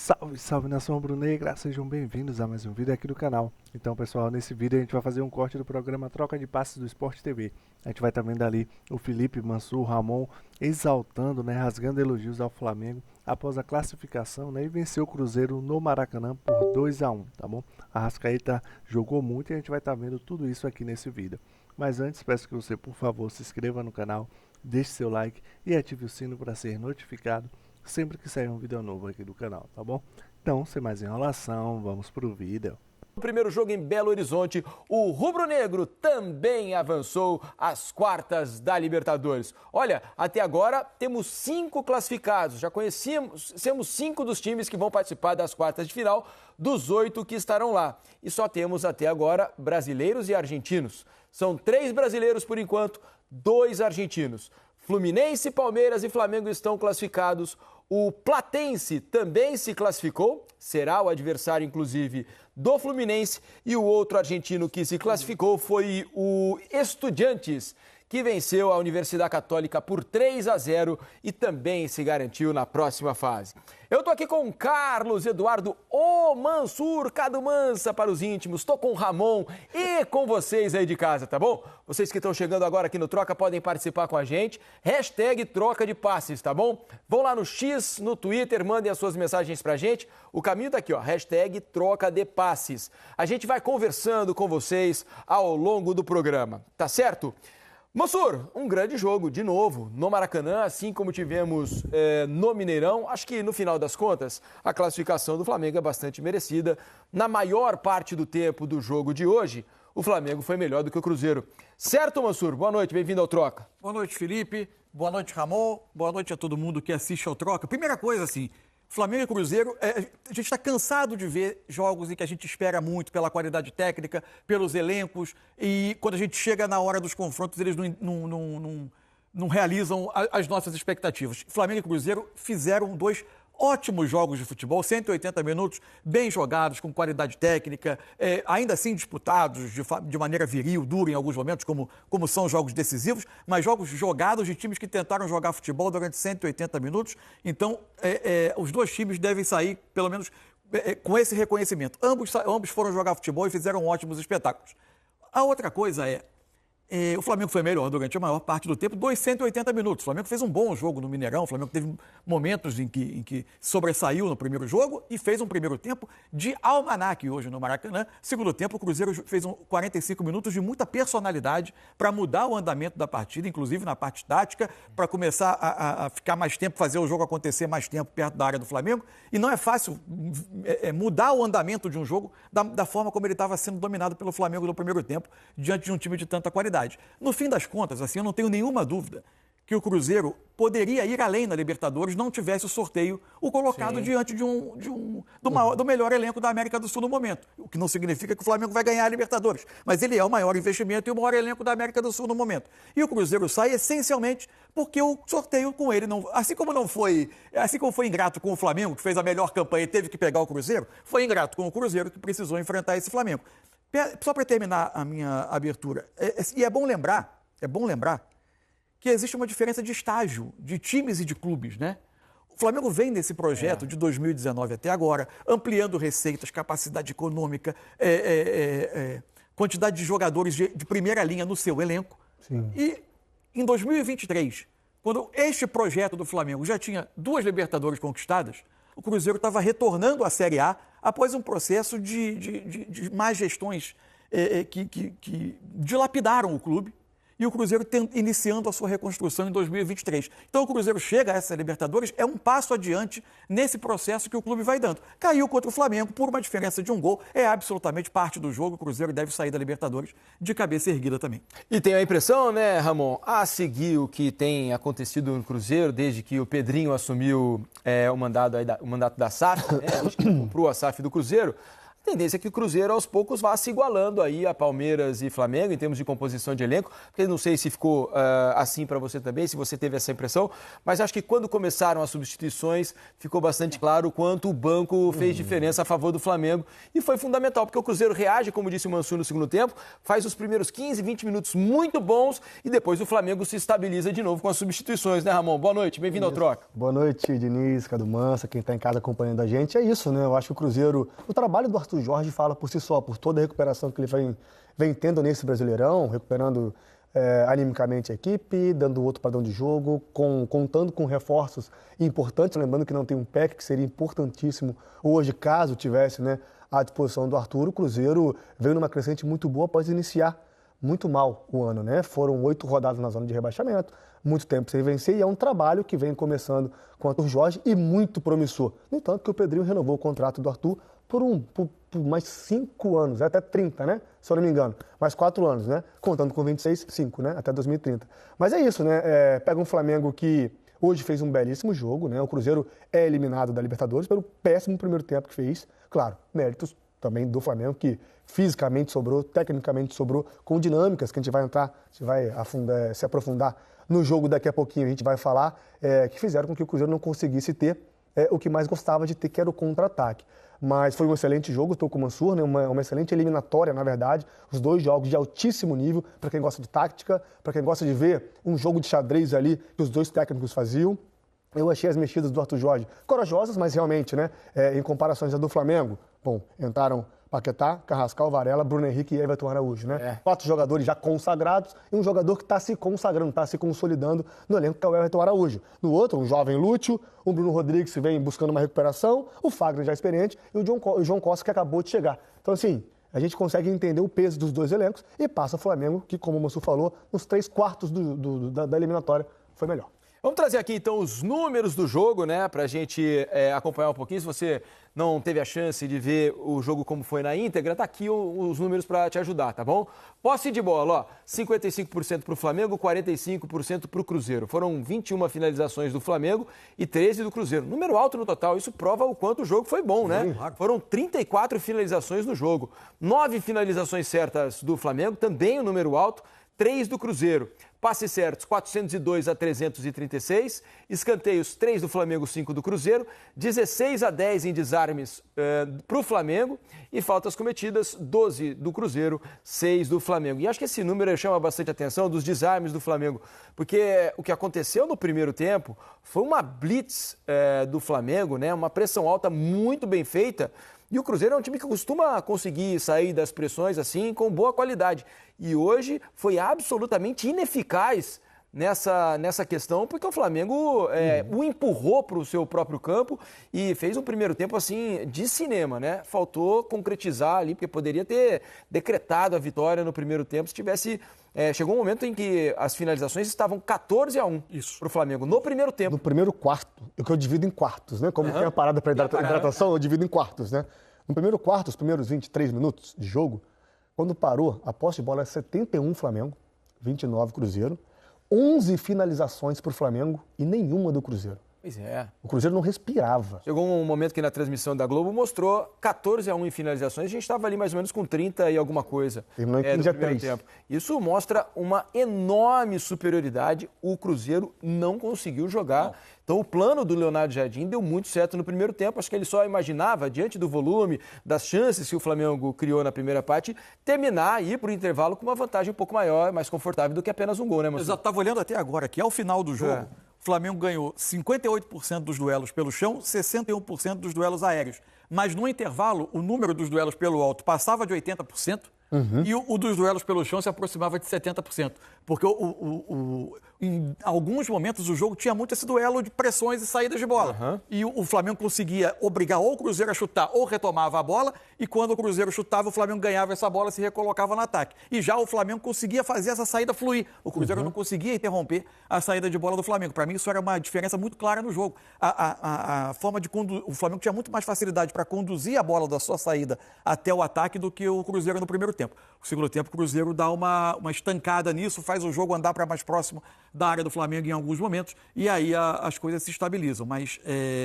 Salve, salve nação rubro-negra, sejam bem-vindos a mais um vídeo aqui do canal. Então pessoal, nesse vídeo a gente vai fazer um corte do programa Troca de Passes do Sport TV. A gente vai estar vendo ali o Felipe, Mansur, Ramon exaltando, rasgando elogios ao Flamengo após a classificação, e venceu o Cruzeiro no Maracanã por 2-1, tá bom? A Arrascaeta jogou muito e a gente vai estar vendo tudo isso aqui nesse vídeo. Mas antes, peço que você, por favor, se inscreva no canal, deixe seu like e ative o sino para ser notificado sempre que sair um vídeo novo aqui do canal, tá bom? Então, sem mais enrolação, vamos pro vídeo. No primeiro jogo em Belo Horizonte, o rubro-negro também avançou às quartas da Libertadores. Olha, até agora temos 5 classificados, já conhecemos 5 dos times que vão participar das quartas de final, dos 8 que estarão lá. E só temos até agora brasileiros e argentinos. São 3 brasileiros por enquanto, 2 argentinos. Fluminense, Palmeiras e Flamengo estão classificados. O Platense também se classificou, será o adversário, inclusive, do Fluminense. E o outro argentino que se classificou foi o Estudiantes, que venceu a Universidade Católica por 3-0 e também se garantiu na próxima fase. Eu tô aqui com o Carlos Eduardo Mansur, Cadu Mansa para os íntimos, tô com o Ramon e com vocês aí de casa, tá bom? Vocês que estão chegando agora aqui no Troca podem participar com a gente, hashtag Troca de Passes, tá bom? Vão lá no X, no Twitter, mandem as suas mensagens pra gente, o caminho tá aqui, ó, hashtag Troca de Passes. A gente vai conversando com vocês ao longo do programa, tá certo? Mansur, um grande jogo, de novo, no Maracanã, assim como tivemos no Mineirão. Acho que, no final das contas, a classificação do Flamengo é bastante merecida. Na maior parte do tempo do jogo de hoje, o Flamengo foi melhor do que o Cruzeiro. Certo, Mansur? Boa noite, bem-vindo ao Troca. Boa noite, Felipe. Boa noite, Ramon. Boa noite a todo mundo que assiste ao Troca. Primeira coisa, assim, Flamengo e Cruzeiro, a gente está cansado de ver jogos em que a gente espera muito pela qualidade técnica, pelos elencos, e quando a gente chega na hora dos confrontos, eles não realizam as nossas expectativas. Flamengo e Cruzeiro fizeram 2 ótimos jogos de futebol, 180 minutos, bem jogados, com qualidade técnica, ainda assim disputados de maneira viril, dura em alguns momentos, como são jogos decisivos, mas jogos jogados de times que tentaram jogar futebol durante 180 minutos. Então, os 2 times devem sair, pelo menos, com esse reconhecimento. Ambos foram jogar futebol e fizeram ótimos espetáculos. A outra coisa o Flamengo foi melhor durante a maior parte do tempo, 180 minutos. O Flamengo fez um bom jogo no Mineirão, o Flamengo teve momentos em que sobressaiu no primeiro jogo e fez um primeiro tempo de almanaque hoje no Maracanã. Segundo tempo, o Cruzeiro fez 45 minutos de muita personalidade para mudar o andamento da partida, inclusive na parte tática, para começar a ficar mais tempo, fazer o jogo acontecer mais tempo perto da área do Flamengo. E não é fácil mudar o andamento de um jogo da forma como ele estava sendo dominado pelo Flamengo no primeiro tempo, diante de um time de tanta qualidade. No fim das contas, assim, eu não tenho nenhuma dúvida que o Cruzeiro poderia ir além na Libertadores, não tivesse o sorteio o colocado diante do melhor elenco da América do Sul no momento. O que não significa que o Flamengo vai ganhar a Libertadores, mas ele é o maior investimento e o maior elenco da América do Sul no momento. E o Cruzeiro sai essencialmente porque o sorteio com ele não, assim como foi ingrato com o Flamengo, que fez a melhor campanha e teve que pegar o Cruzeiro, foi ingrato com o Cruzeiro que precisou enfrentar esse Flamengo. Só para terminar a minha abertura, é bom lembrar que existe uma diferença de estágio, de times e de clubes, né? O Flamengo vem nesse projeto de 2019 até agora, ampliando receitas, capacidade econômica, quantidade de jogadores de primeira linha no seu elenco. Sim. E em 2023, quando este projeto do Flamengo já tinha 2 Libertadores conquistadas, o Cruzeiro estava retornando à Série A após um processo de más gestões que dilapidaram o clube, e o Cruzeiro iniciando a sua reconstrução em 2023. Então o Cruzeiro chega a essa Libertadores, é um passo adiante nesse processo que o clube vai dando. Caiu contra o Flamengo por uma diferença de 1 gol, é absolutamente parte do jogo, o Cruzeiro deve sair da Libertadores de cabeça erguida também. E tem a impressão, né, Ramon, a seguir o que tem acontecido no Cruzeiro, desde que o Pedrinho assumiu o mandato da SAF, acho que comprou a SAF do Cruzeiro, tendência é que o Cruzeiro aos poucos vá se igualando aí a Palmeiras e Flamengo em termos de composição de elenco, porque não sei se ficou assim para você também, se você teve essa impressão, mas acho que quando começaram as substituições ficou bastante claro o quanto o banco fez diferença a favor do Flamengo e foi fundamental, porque o Cruzeiro reage, como disse o Mansur no segundo tempo, faz os primeiros 15, 20 minutos muito bons e depois o Flamengo se estabiliza de novo com as substituições, né, Ramon? Boa noite, bem-vindo ao Troca. Boa noite, Diniz, Cadu Mansa, quem está em casa acompanhando a gente. É isso, né? Eu acho que o Cruzeiro, o trabalho do Arthur Jorge fala por si só, por toda a recuperação que ele vem tendo nesse Brasileirão, recuperando animicamente a equipe, dando outro padrão de jogo, contando com reforços importantes, lembrando que não tem um PEC, que seria importantíssimo hoje, caso tivesse, né, à disposição do Arthur. O Cruzeiro veio numa crescente muito boa após iniciar muito mal o ano, né? Foram 8 rodadas na zona de rebaixamento, muito tempo sem vencer, e é um trabalho que vem começando com o Arthur Jorge e muito promissor. No entanto, que o Pedrinho renovou o contrato do Arthur por mais 5 anos, até 30, né? Se eu não me engano. Mais 4 anos, né? Contando com 26, 5, né? Até 2030. Mas é isso, né? Pega um Flamengo que hoje fez um belíssimo jogo, né? O Cruzeiro é eliminado da Libertadores pelo péssimo primeiro tempo que fez. Claro, méritos também do Flamengo, que fisicamente sobrou, tecnicamente sobrou, com dinâmicas que a gente vai entrar, a gente vai se aprofundar no jogo daqui a pouquinho, a gente vai falar, que fizeram com que o Cruzeiro não conseguisse ter o que mais gostava de ter, que era o contra-ataque. Mas foi um excelente jogo, estou com o Mansur, né? uma excelente eliminatória, na verdade, os 2 jogos de altíssimo nível, para quem gosta de tática, para quem gosta de ver um jogo de xadrez ali que os 2 técnicos faziam. Eu achei as mexidas do Arthur Jorge corajosas, mas realmente, né, em comparações à do Flamengo, bom, entraram Paquetá, Carrascal, Varela, Bruno Henrique e Everton Araújo, né? 4 jogadores já consagrados e um jogador que está se consagrando, está se consolidando no elenco, que é o Everton Araújo. No outro, um jovem Lúcio, o Bruno Rodrigues que vem buscando uma recuperação, o Fagner já experiente e o João Costa que acabou de chegar. Então, assim, a gente consegue entender o peso dos 2 elencos e passa o Flamengo, que, como o Mansur falou, nos 3/4 da eliminatória foi melhor. Vamos trazer aqui, então, os números do jogo, né, para a gente acompanhar um pouquinho. Se você não teve a chance de ver o jogo como foi na íntegra, tá aqui os números para te ajudar, tá bom? Posse de bola, ó, 55% para o Flamengo, 45% para o Cruzeiro. Foram 21 finalizações do Flamengo e 13 do Cruzeiro. Número alto no total, isso prova o quanto o jogo foi bom, né? Foram 34 finalizações no jogo. 9 finalizações certas do Flamengo, também um número alto. 3 do Cruzeiro. Passes certos, 402 a 336. Escanteios, 3 do Flamengo, 5 do Cruzeiro. 16-10 em desarmes para o Flamengo. E faltas cometidas, 12 do Cruzeiro, 6 do Flamengo. E acho que esse número chama bastante atenção dos desarmes do Flamengo. Porque o que aconteceu no primeiro tempo foi uma blitz do Flamengo, né? Uma pressão alta muito bem feita. E o Cruzeiro é um time que costuma conseguir sair das pressões assim com boa qualidade. E hoje foi absolutamente ineficaz nessa questão, porque o Flamengo o empurrou para o seu próprio campo e fez um primeiro tempo assim de cinema, né? Faltou concretizar ali, porque poderia ter decretado a vitória no primeiro tempo se tivesse... chegou um momento em que as finalizações estavam 14-1 para o Flamengo, no primeiro tempo. No primeiro quarto, que eu divido em quartos, né? Como tem a parada para hidratação, eu divido em quartos, né? No primeiro quarto, os primeiros 23 minutos de jogo, quando parou, a posse de bola é 71 Flamengo, 29 Cruzeiro, 11 finalizações para o Flamengo e nenhuma do Cruzeiro. Pois é. O Cruzeiro não respirava. Chegou um momento que na transmissão da Globo mostrou 14-1 em finalizações. A gente estava ali mais ou menos com 30 e alguma coisa. Terminou em 15 a 3. Tempo. Isso mostra uma enorme superioridade. O Cruzeiro não conseguiu jogar. Não. Então o plano do Leonardo Jardim deu muito certo no primeiro tempo. Acho que ele só imaginava, diante do volume, das chances que o Flamengo criou na primeira parte, terminar e ir para o intervalo com uma vantagem um pouco maior, mais confortável do que apenas um gol, né, Marcelo? Exato, estava olhando até agora que ao final do jogo, o Flamengo ganhou 58% dos duelos pelo chão, 61% dos duelos aéreos. Mas no intervalo, o número dos duelos pelo alto passava de 80%. E o dos duelos pelo chão se aproximava de 70%. Porque em alguns momentos o jogo tinha muito esse duelo de pressões e saídas de bola. E o Flamengo conseguia obrigar ou o Cruzeiro a chutar ou retomava a bola. E quando o Cruzeiro chutava, o Flamengo ganhava essa bola e se recolocava no ataque. E já o Flamengo conseguia fazer essa saída fluir. O Cruzeiro não conseguia interromper a saída de bola do Flamengo. Para mim isso era uma diferença muito clara no jogo. A forma de o Flamengo tinha muito mais facilidade para conduzir a bola da sua saída até o ataque do que o Cruzeiro no primeiro tempo. No segundo tempo, o Cruzeiro dá uma estancada nisso, faz o jogo andar para mais próximo da área do Flamengo em alguns momentos, e aí as coisas se estabilizam. Mas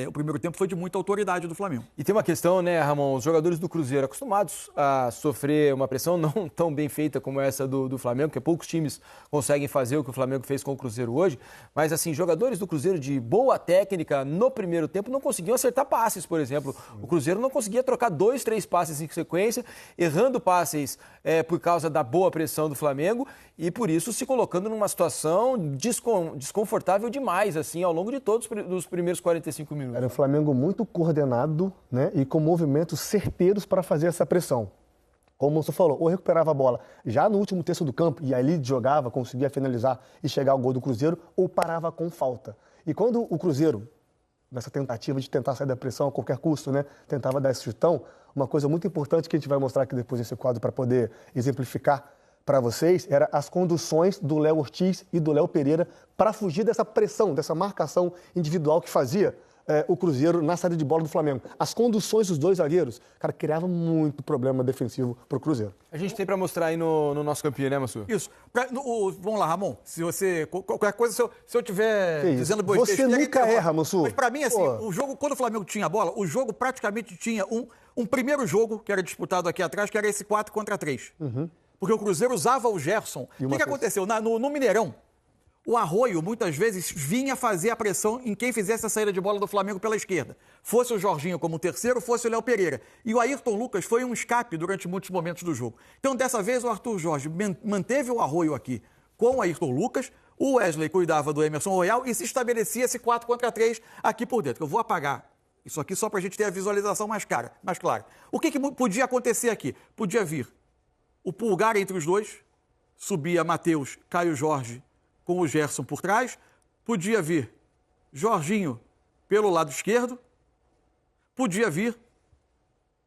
o primeiro tempo foi de muita autoridade do Flamengo. E tem uma questão, né, Ramon? Os jogadores do Cruzeiro acostumados a sofrer uma pressão não tão bem feita como essa do Flamengo, porque poucos times conseguem fazer o que o Flamengo fez com o Cruzeiro hoje, mas assim, jogadores do Cruzeiro de boa técnica no primeiro tempo não conseguiam acertar passes, por exemplo. O Cruzeiro não conseguia trocar 2, 3 passes em sequência, errando passes por causa da boa pressão do Flamengo e por isso se colocando numa situação desconfortável demais, assim, ao longo de todos os primeiros 45 minutos. Era um Flamengo muito coordenado, né, e com movimentos certeiros para fazer essa pressão. Como você falou, ou recuperava a bola já no último terço do campo e ali jogava, conseguia finalizar e chegar ao gol do Cruzeiro, ou parava com falta. E quando o Cruzeiro, nessa tentativa de tentar sair da pressão a qualquer custo, né, tentava dar esse chutão, uma coisa muito importante que a gente vai mostrar aqui depois nesse quadro para poder exemplificar para vocês, era as conduções do Léo Ortiz e do Léo Pereira para fugir dessa pressão, dessa marcação individual que fazia o Cruzeiro na saída de bola do Flamengo. As conduções dos dois zagueiros, cara, criavam muito problema defensivo para o Cruzeiro. A gente tem para mostrar aí no nosso campinho, né, Massu? Isso. Vamos lá, Ramon, se você... Qualquer coisa, se eu estiver dizendo boas Você nunca erra, Massu. Mas para mim, assim, o jogo, quando o Flamengo tinha a bola, o jogo praticamente tinha um primeiro jogo, que era disputado aqui atrás, que era esse 4 contra 3. Porque o Cruzeiro usava o Gerson. O que aconteceu? No Mineirão, o Arroio, muitas vezes, vinha fazer a pressão em quem fizesse a saída de bola do Flamengo pela esquerda. Fosse o Jorginho como terceiro, fosse o Léo Pereira. E o Ayrton Lucas foi um escape durante muitos momentos do jogo. Então, dessa vez, o Arthur Jorge manteve o Arroio aqui com o Ayrton Lucas, o Wesley cuidava do Emerson Royal e se estabelecia esse 4 contra 3 aqui por dentro. Eu vou apagar isso aqui só para a gente ter a visualização mais clara. O que podia acontecer aqui? Podia vir o Pulgar entre os dois, subia Matheus, Caio Jorge com o Gerson por trás, podia vir Jorginho pelo lado esquerdo, podia vir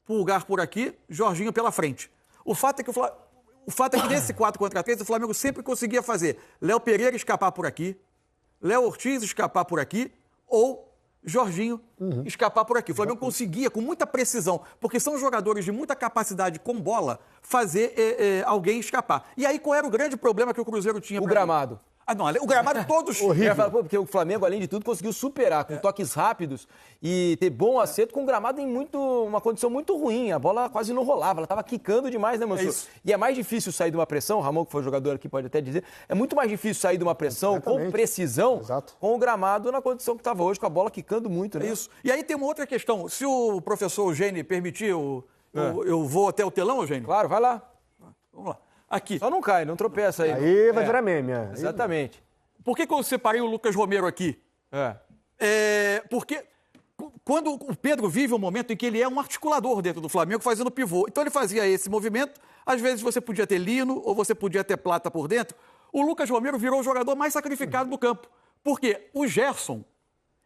Pulgar por aqui, Jorginho pela frente. O fato é que nesse 4 contra 3 o Flamengo sempre conseguia fazer Léo Pereira escapar por aqui, Léo Ortiz escapar por aqui ou Jorginho escapar por aqui. O Flamengo conseguia, com muita precisão, porque são jogadores de muita capacidade com bola, fazer alguém escapar. E aí qual era o grande problema que o Cruzeiro tinha? O gramado. Não, o gramado todos... Horrível. Porque o Flamengo, além de tudo, conseguiu superar com toques rápidos e ter bom acerto com o gramado em uma condição muito ruim. A bola quase não rolava, ela estava quicando demais, né, Mansur? E é mais difícil sair de uma pressão, o Ramon, que foi jogador aqui, pode até dizer, é muito mais difícil sair de uma pressão com precisão, com o gramado na condição que estava hoje, com a bola quicando muito, né? Isso. E aí tem uma outra questão. Se o professor Eugênio permitir, eu vou até o telão, Eugênio? Claro, vai lá. Vamos lá. Aqui. Só não cai, não tropeça aí. Aí vai virar meme. Exatamente. Por que eu separei o Lucas Romero aqui? Porque quando o Pedro vive um momento em que ele é um articulador dentro do Flamengo, fazendo pivô. Então ele fazia esse movimento, às vezes você podia ter Lino ou você podia ter Plata por dentro. O Lucas Romero virou o jogador mais sacrificado do campo. Porque o Gerson,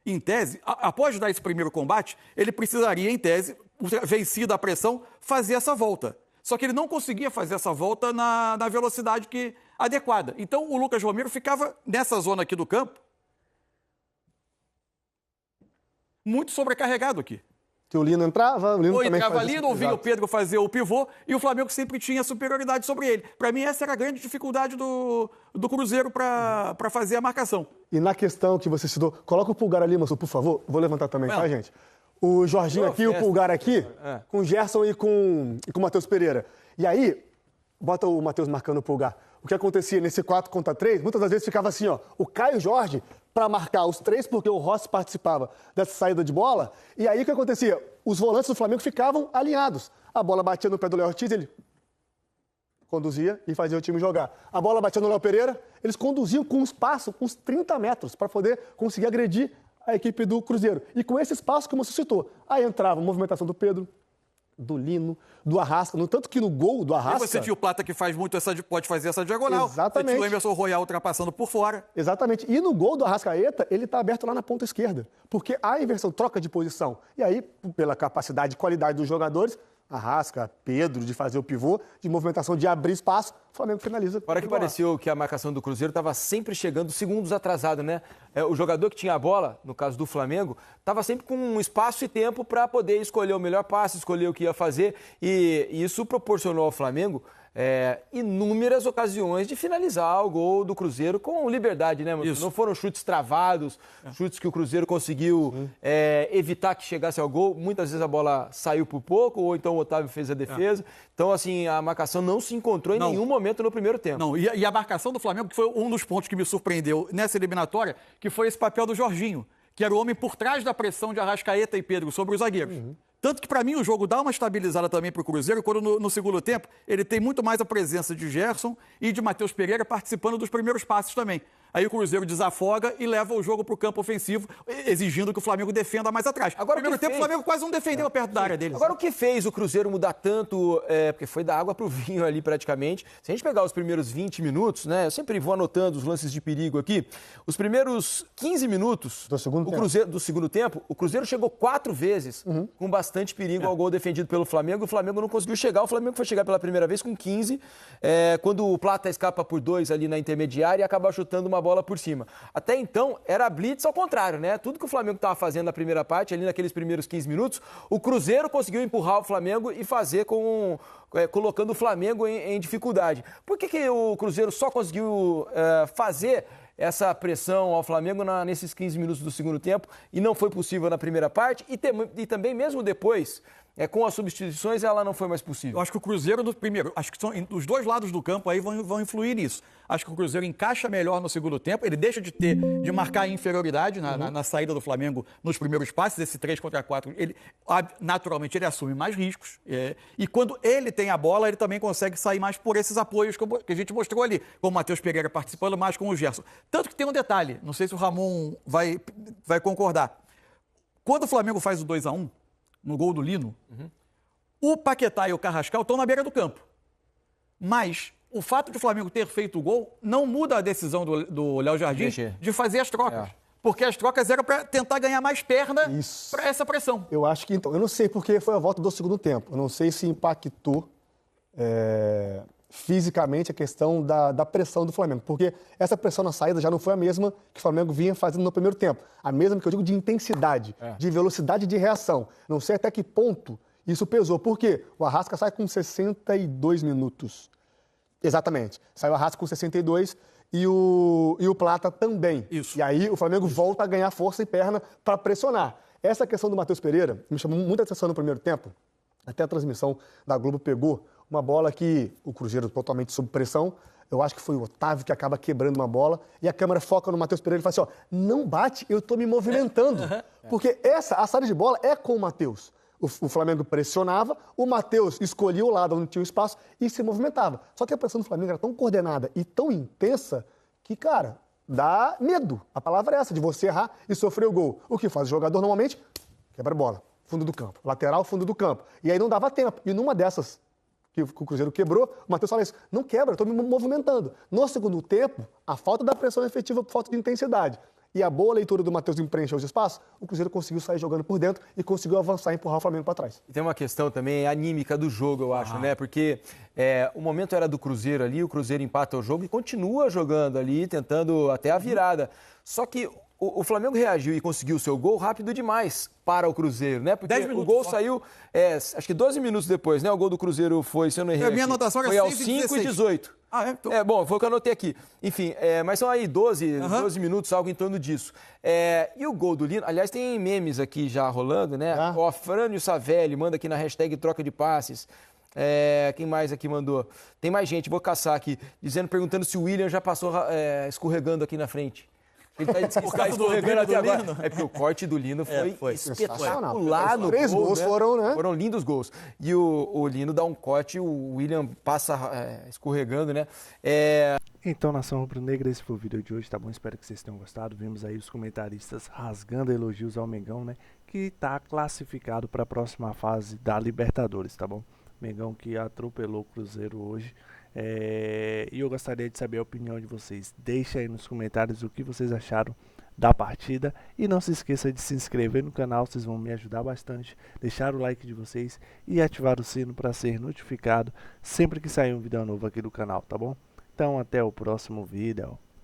em tese, após dar esse primeiro combate, ele precisaria, em tese, vencida a pressão, fazer essa volta. Só que ele não conseguia fazer essa volta na velocidade adequada. Então, o Lucas Romero ficava nessa zona aqui do campo, muito sobrecarregado aqui. Que o Lino entrava, o Lino ou também entrava fazia Lino, ou vinha o Pedro fazer o pivô, e o Flamengo sempre tinha superioridade sobre ele. Para mim, essa era a grande dificuldade do Cruzeiro para fazer a marcação. E na questão que você citou, coloca o Pulgar ali, moço, por favor. Vou levantar também, tá, gente? O Jorginho aqui, o Pulgar aqui, com o Gerson e com o Matheus Pereira. E aí, bota o Matheus marcando o Pulgar. O que acontecia nesse 4 contra 3, muitas das vezes ficava assim, ó, o Caio Jorge para marcar os três, porque o Rossi participava dessa saída de bola. E aí o que acontecia? Os volantes do Flamengo ficavam alinhados. A bola batia no pé do Léo Ortiz, ele conduzia e fazia o time jogar. A bola batia no Léo Pereira, eles conduziam com um espaço, com uns 30 metros, para poder conseguir agredir a equipe do Cruzeiro. E com esse espaço, como você citou, aí entrava a movimentação do Pedro, do Lino, do Arrasca, no tanto que no gol do Arrasca... E você tinha o Plata que faz muito pode fazer essa diagonal. Exatamente. Você tinha o Emerson Royal ultrapassando por fora. Exatamente. E no gol do Arrascaeta, ele está aberto lá na ponta esquerda, porque a inversão, troca de posição. E aí, pela capacidade e qualidade dos jogadores, Arrasca, Pedro, de fazer o pivô, de movimentação, de abrir espaço, o Flamengo finaliza. Para que pareceu que a marcação do Cruzeiro estava sempre chegando segundos atrasado, né? O jogador que tinha a bola, no caso do Flamengo, estava sempre com um espaço e tempo para poder escolher o melhor passe, escolher o que ia fazer. E isso proporcionou ao Flamengo inúmeras ocasiões de finalizar o gol do Cruzeiro com liberdade, né, Mansur? Não foram chutes travados, chutes que o Cruzeiro conseguiu evitar que chegasse ao gol. Muitas vezes a bola saiu por pouco, ou então o Otávio fez a defesa. Então, assim, a marcação não se encontrou em nenhum momento no primeiro tempo. Não, e a marcação do Flamengo, que foi um dos pontos que me surpreendeu nessa eliminatória, que foi esse papel do Jorginho, que era o homem por trás da pressão de Arrascaeta e Pedro sobre os zagueiros. Tanto que, para mim, o jogo dá uma estabilizada também para o Cruzeiro, quando no segundo tempo ele tem muito mais a presença de Gerson e de Matheus Pereira participando dos primeiros passes também. Aí o Cruzeiro desafoga e leva o jogo para o campo ofensivo, exigindo que o Flamengo defenda mais atrás. Agora, no primeiro tempo, o Flamengo quase não defendeu perto da área deles. Agora, o que fez o Cruzeiro mudar tanto, porque foi da água para o vinho ali praticamente. Se a gente pegar os primeiros 20 minutos, né, eu sempre vou anotando os lances de perigo aqui, os primeiros 15 minutos do segundo tempo, o Cruzeiro chegou 4 vezes com bastante perigo ao gol defendido pelo Flamengo. O Flamengo não conseguiu chegar, o Flamengo foi chegar pela primeira vez com 15, quando o Plata escapa por 2 ali na intermediária e acaba chutando uma bola por cima. Até então, era blitz ao contrário, né? Tudo que o Flamengo estava fazendo na primeira parte, ali naqueles primeiros 15 minutos, o Cruzeiro conseguiu empurrar o Flamengo e fazer colocando o Flamengo em dificuldade. Por que o Cruzeiro só conseguiu fazer essa pressão ao Flamengo nesses 15 minutos do segundo tempo e não foi possível na primeira parte e também mesmo depois, com as substituições, ela não foi mais possível? Eu acho que o Cruzeiro, acho que os dois lados do campo aí vão influir nisso. Acho que o Cruzeiro encaixa melhor no segundo tempo, ele deixa de marcar a inferioridade na saída do Flamengo nos primeiros passes, esse 3 contra 4, naturalmente ele assume mais riscos, e quando ele tem a bola, ele também consegue sair mais por esses apoios que a gente mostrou ali, com o Matheus Pereira participando mais com o Gerson. Tanto que tem um detalhe, não sei se o Ramon vai concordar. Quando o Flamengo faz o 2-1, no gol do Lino, o Paquetá e o Carrascal estão na beira do campo. Mas o fato de o Flamengo ter feito o gol não muda a decisão do Léo Jardim de fazer as trocas. Porque as trocas eram para tentar ganhar mais perna para essa pressão. Eu acho que, então, eu não sei porque foi a volta do segundo tempo. Eu não sei se impactou fisicamente a questão da pressão do Flamengo. Porque essa pressão na saída já não foi a mesma que o Flamengo vinha fazendo no primeiro tempo. A mesma que eu digo de intensidade, de velocidade de reação. Não sei até que ponto isso pesou. Por quê? O Arrasca sai com 62 minutos. Exatamente. Saiu o Arrasca com 62 e o Plata também. Isso. E aí o Flamengo volta a ganhar força e perna para pressionar. Essa questão do Matheus Pereira me chamou muita atenção no primeiro tempo. Até a transmissão da Globo pegou uma bola que o Cruzeiro totalmente sob pressão. Eu acho que foi o Otávio que acaba quebrando uma bola. E a câmera foca no Matheus Pereira e fala assim, não bate, eu tô me movimentando. Porque a saída de bola é com o Matheus. O Flamengo pressionava, o Matheus escolhia o lado onde tinha o espaço e se movimentava. Só que a pressão do Flamengo era tão coordenada e tão intensa que, cara, dá medo. A palavra é essa, de você errar e sofrer o gol. O que faz o jogador normalmente? Quebra a bola. Fundo do campo. Lateral, fundo do campo. E aí não dava tempo. E numa dessas que o Cruzeiro quebrou, o Matheus fala isso, não quebra, eu estou me movimentando. No segundo tempo, a falta da pressão efetiva por falta de intensidade e a boa leitura do Matheus em preencher os espaços, o Cruzeiro conseguiu sair jogando por dentro e conseguiu avançar e empurrar o Flamengo para trás. E tem uma questão também anímica do jogo, eu acho, né? Porque o momento era do Cruzeiro ali, o Cruzeiro empata o jogo e continua jogando ali, tentando até a virada. Só que o Flamengo reagiu e conseguiu o seu gol rápido demais para o Cruzeiro, né? Porque o gol saiu, acho que 12 minutos depois, né? O gol do Cruzeiro foi, se eu não errei, minha anotação foi aos 5 e 18. Então... Bom, foi o que eu anotei aqui. Enfim, mas são aí 12 minutos, algo em torno disso. E o gol do Lino, aliás, tem memes aqui já rolando, né? O Afrânio Savelli manda aqui na hashtag troca de passes. Quem mais aqui mandou? Tem mais gente, vou caçar aqui, perguntando se o William já passou escorregando aqui na frente. Ele está escorregando até agora. É porque o corte do Lino foi espetacular no gol. 3 gols, né? Foram, né? Foram lindos gols. E o Lino dá um corte, o William passa escorregando, né? Então, nação rubro-negra, esse foi o vídeo de hoje, tá bom? Espero que vocês tenham gostado. Vimos aí os comentaristas rasgando elogios ao Mengão, né? Que tá classificado para a próxima fase da Libertadores, tá bom? Mengão que atropelou o Cruzeiro hoje. E eu gostaria de saber a opinião de vocês. Deixa aí nos comentários o que vocês acharam da partida. E não se esqueça de se inscrever no canal, vocês vão me ajudar bastante. Deixar o like de vocês e ativar o sino para ser notificado sempre que sair um vídeo novo aqui do canal, tá bom? Então até o próximo vídeo.